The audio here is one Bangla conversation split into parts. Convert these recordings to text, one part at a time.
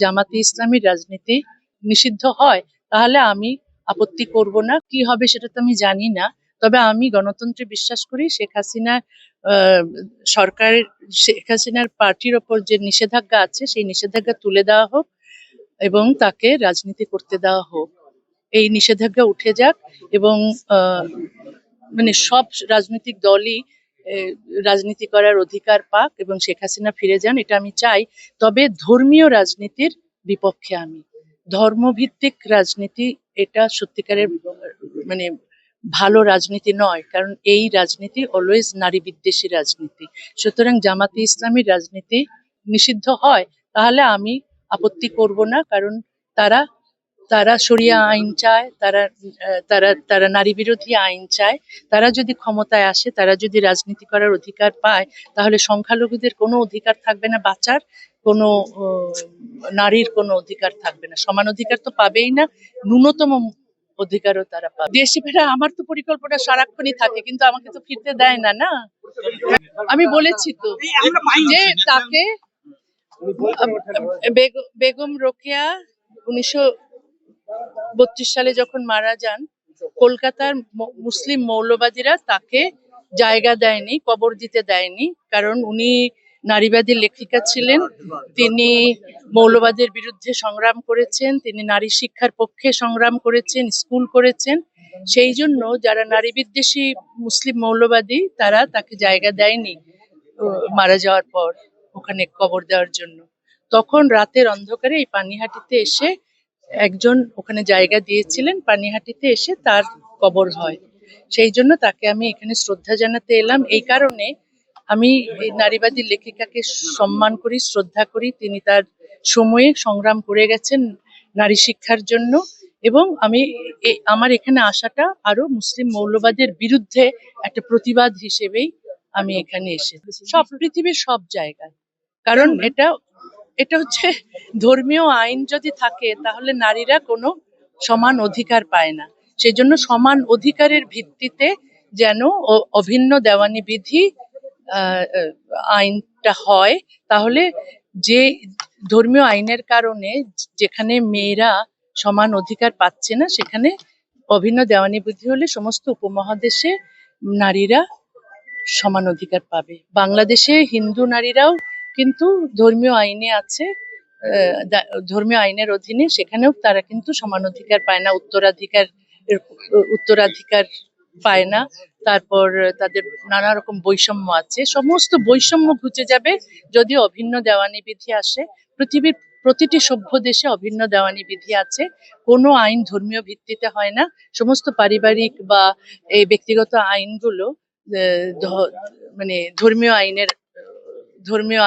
জামাতে ইসলামীর রাজনীতি নিষিদ্ধ হয় তাহলে আমি আপত্তি করব না। কি হবে সেটা তো আমি জানি না, তবে আমি গণতন্ত্রে বিশ্বাস করি। শেখ হাসিনার পার্টির ওপর যে নিষেধাজ্ঞা আছে সেই নিষেধাজ্ঞা তুলে দেওয়া হোক এবং তাকে রাজনীতি করতে দেওয়া হোক। এই নিষেধাজ্ঞা উঠে যাক এবং মানে সব রাজনৈতিক দলই রাজনীতি করার অধিকার পাক এবং শেখ হাসিনা ফিরে যান, এটা আমি চাই। তবে ধর্মীয় রাজনীতির বিপক্ষে আমি। ধর্মভিত্তিক রাজনীতি এটা সত্যিকারের মানে ভালো রাজনীতি নয়, কারণ এই রাজনীতি অলওয়েজ নারী বিদ্বেষী রাজনীতি। সুতরাং জামাতে ইসলামীর রাজনীতি নিষিদ্ধ হয় তাহলে আমি আপত্তি করব না, কারণ তারা তারা শরিয়া আইন চায়, তারা নারী বিরোধী আইন চায়। তারা যদি ক্ষমতায় আসে, তারা যদি রাজনীতি করার অধিকার পায়, তাহলে সংখ্যালঘুদের কোনো অধিকার থাকবে না বাঁচার, কোনো নারীর কোনো অধিকার থাকবে না। সমান অধিকার তো পাবেই না, ন্যূনতম অধিকারও তারা পাবে। দেশে ফেরা আমার তো পরিকল্পনা সারাক্ষণই থাকে, কিন্তু আমাকে তো ফিরতে দেয় না। না, আমি বলেছি তো যে তাকে বেগম রোকেয়া 1932 সালে যখন মারা যান, কলকাতার মুসলিম মৌলবাদীরা তাকে জায়গা দেয়নি, কবর দিতে দেয়নি, কারণ উনি নারীবাদী লেখিকা ছিলেন। তিনি মৌলবাদের বিরুদ্ধে সংগ্রাম করেছেন, তিনি নারী শিক্ষার পক্ষে সংগ্রাম করেছেন, স্কুল করেছেন। সেই জন্য যারা নারী বিদ্বেষী মুসলিম মৌলবাদী তারা তাকে জায়গা দেয়নি মারা যাওয়ার পর ওখানে কবর দেওয়ার জন্য। তখন রাতের অন্ধকারে এই পানিহাটিতে এসে একজন ওখানে জায়গা দিয়েছিলেন, পানিহাটিতে এসে তার কবর হয়। সেই জন্য তাকে আমি এখানে শ্রদ্ধা জানাতে এলাম। এই কারণে আমি এই নারীবাদী লেখিকাকে সম্মান করি, শ্রদ্ধা করি। তিনি তার সময়ে সংগ্রাম করে গেছেন নারী শিক্ষার জন্য, এবং আমি আমার এখানে আসাটা আরো মুসলিম মৌলবাদের বিরুদ্ধে একটা প্রতিবাদ হিসেবেই আমি এখানে এসেছি। সব পৃথিবীর সব জায়গায়, কারণ এটা হচ্ছে ধর্মীয় আইন যদি থাকে তাহলে নারীরা কোনো সমান অধিকার পায় না। সেই জন্য সমান অধিকারের ভিত্তিতে যেন অভিন্ন দেওয়ানি বিধি আইনটা হয়, তাহলে যে ধর্মীয় আইনের কারণে যেখানে মেয়েরা সমান অধিকার পাচ্ছে না সেখানে অভিন্ন দেওয়ানি বিধি হলে সমস্ত উপমহাদেশে নারীরা সমান অধিকার পাবে। বাংলাদেশে হিন্দু নারীরাও কিন্তু ধর্মীয় আইনে আছে, ধর্মীয় আইনের অধীনে সেখানেও তারা কিন্তু সমান অধিকার পায় না, উত্তরাধিকার পায় না। তারপর তাদের নানা রকম বৈষম্য আছে। সমস্ত বৈষম্য ঘুচে যাবে যদি অভিন্ন দেওয়ানি বিধি আসে। পৃথিবীর প্রতিটি সভ্য দেশে অভিন্ন দেওয়ানি বিধি আছে। কোনো আইন ধর্মীয় ভিত্তিতে হয় না। সমস্ত পারিবারিক বা এই ব্যক্তিগত আইনগুলো মানে ধর্মীয়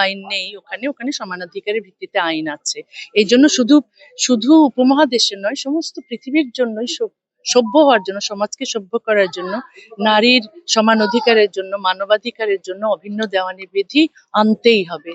আইন নেই ওখানে, ওখানে সমানাধিকারের ভিত্তিতে আইন আছে। এই জন্য শুধু উপমহাদেশের নয়, সমস্ত পৃথিবীর জন্যই সভ্য হওয়ার জন্য, সমাজকে সভ্য করার জন্য, নারীর সমান অধিকারের জন্য, মানবাধিকারের জন্য অভিন্ন দেওয়ানি বিধি আনতেই হবে।